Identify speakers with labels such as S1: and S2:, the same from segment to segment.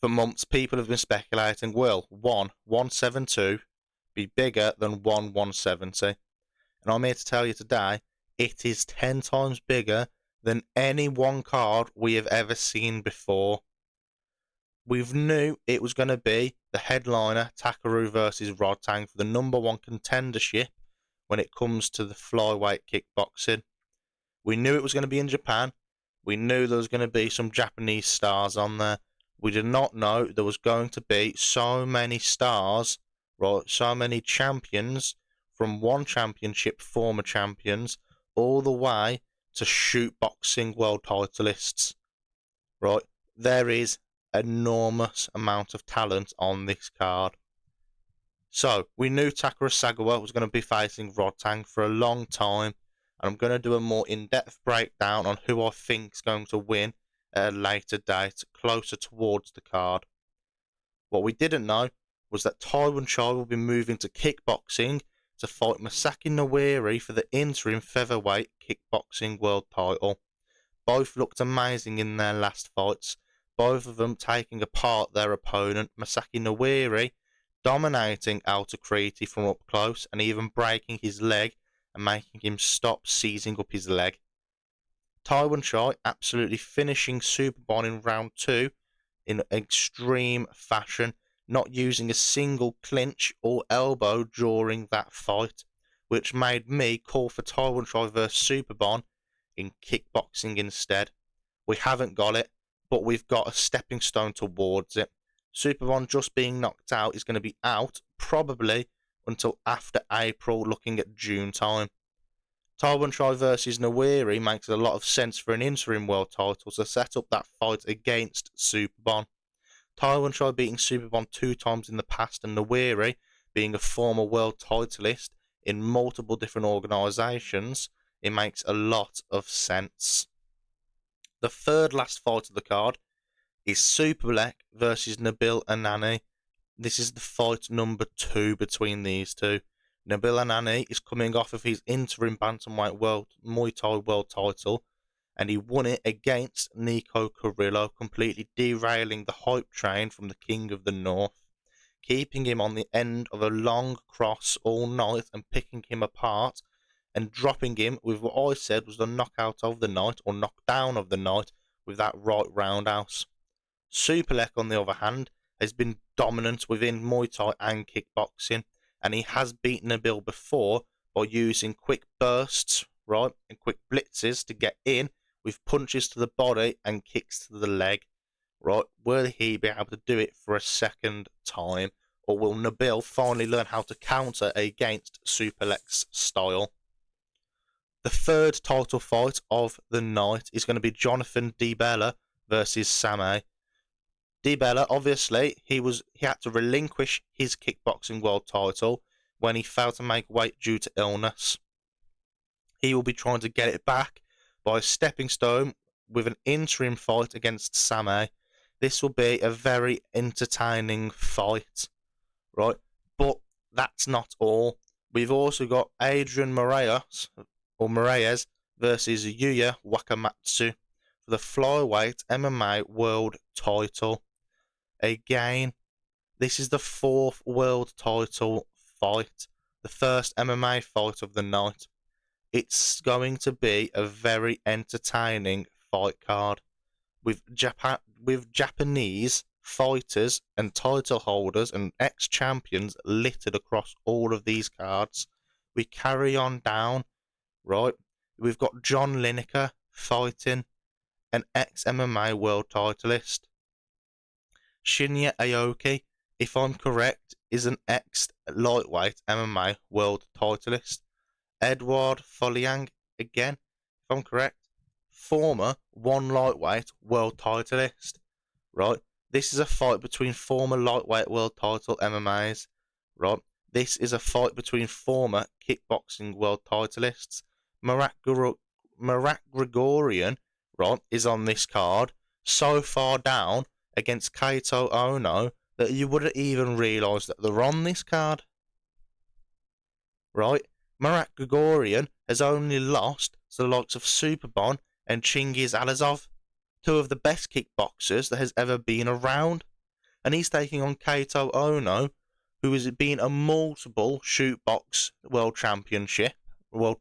S1: For months, people have been speculating, will 172 be bigger than 170? And I'm here to tell you today, it is 10 times bigger than any one card we have ever seen before. We knew it was going to be the headliner, Takeru versus Rodtang, for the #1 contendership when it comes to the flyweight kickboxing. We knew it was going to be in Japan. We knew there was going to be some Japanese stars on there. We did not know there was going to be so many stars, right? So many champions from one championship, former champions, all the way to shoot boxing world titleists, right? There is enormous amount of talent on this card. So we knew Takeru Sagawa was going to be facing Rodtang for a long time, and I'm going to do a more in-depth breakdown on who I think is going to win at a later date, closer towards the card. What we didn't know was that Tawanchai will be moving to kickboxing to fight Masaki Noiri for the interim featherweight kickboxing world title. Both looked amazing in their last fights, both of them taking apart their opponent, Masaki Noiri, dominating Takeru from up close and even breaking his leg and making him stop seizing up his leg. Tawanchai absolutely finishing Superbon in round 2 in extreme fashion, not using a single clinch or elbow during that fight, which made me call for Tawanchai vs Superbon in kickboxing instead. We haven't got it, but we've got a stepping stone towards it. Superbon just being knocked out is going to be out probably until after April, looking at June time. Tawanchai versus Noiri makes a lot of sense for an interim world title to set up that fight against Superbon. Tawanchai beating Superbon 2 times in the past, and Noiri being a former world titleist in multiple different organisations, it makes a lot of sense. The third last fight of the card is Superlek versus Nabil Anane. This is the fight number 2 between these two. Nabil Anane is coming off of his interim bantamweight Muay Thai world title, and he won it against Nico Carrillo, completely derailing the hype train from the King of the North, keeping him on the end of a long cross all night and picking him apart and dropping him with what I said was the knockout of the night, or knockdown of the night, with that right roundhouse. Superlek, on the other hand, has been dominant within Muay Thai and kickboxing, and he has beaten Nabil before by using quick bursts, right, and quick blitzes to get in with punches to the body and kicks to the leg, right. Will he be able to do it for a second time, or will Nabil finally learn how to counter against Superlek's style? The third title fight of the night is going to be Jonathan DiBella versus Same. DiBella, obviously, he had to relinquish his kickboxing world title when he failed to make weight due to illness. He will be trying to get it back by a stepping stone with an interim fight against Same. This will be a very entertaining fight, right? But that's not all. We've also got Adrian Moraes versus Yuya Wakamatsu for the flyweight MMA world title. Again, this is the 4th world title fight, the first MMA fight of the night. It's going to be a very entertaining fight card with Japanese fighters and title holders and ex-champions littered across all of these cards. We carry on down, right? We've got John Lineker fighting an ex-MMA world titleist. Shinya Aoki, if I'm correct, is an ex-lightweight MMA world titleist. Edward Foliang, again, if I'm correct, former one lightweight world titleist. Right, this is a fight between former lightweight world title MMAs. Right, this is a fight between former kickboxing world titleists. Marat Grigorian, right, is on this card, so far down against Kaito Ono that you wouldn't even realise that they're on this card. Right? Marat Grigorian has only lost to the likes of Superbon and Chingiz Alazov, 2 of the best kickboxers that has ever been around. and he's taking on Kaito Ono, who has been a multiple shootbox world championship, world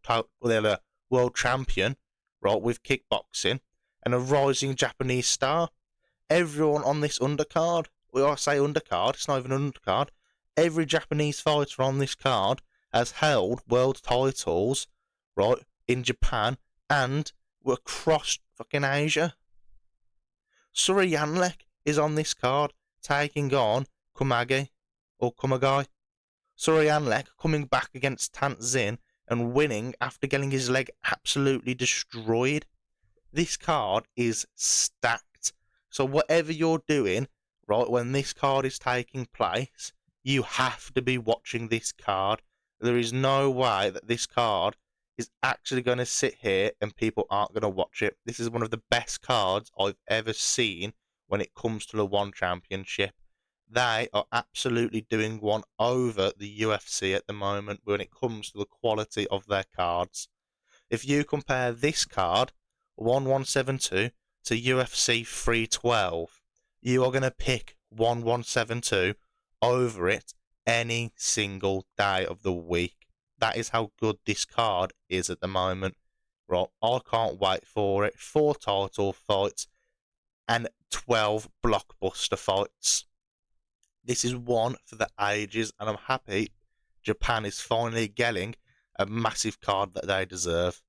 S1: champion, right, with kickboxing, and a rising Japanese star. Everyone on this undercard, well, I say undercard, it's not even an undercard, every Japanese fighter on this card has held world titles, right, in Japan and across fucking Asia. Suri Yanlek is on this card, taking on Kumagai. Suri Yanlek coming back against Tantzin and winning after getting his leg absolutely destroyed. This card is stacked. So whatever you're doing, right, when this card is taking place, you have to be watching this card. There is no way that this card is actually going to sit here and people aren't going to watch it. This is one of the best cards I've ever seen when it comes to the One Championship. They are absolutely doing one over the UFC at the moment when it comes to the quality of their cards. If you compare this card, 1172, to UFC 312, you are going to pick 1172 over it any single day of the week. That is how good this card is at the moment. Right, I can't wait for it. 4 title fights and 12 blockbuster fights. This is one for the ages, and I'm happy Japan is finally getting a massive card that they deserve.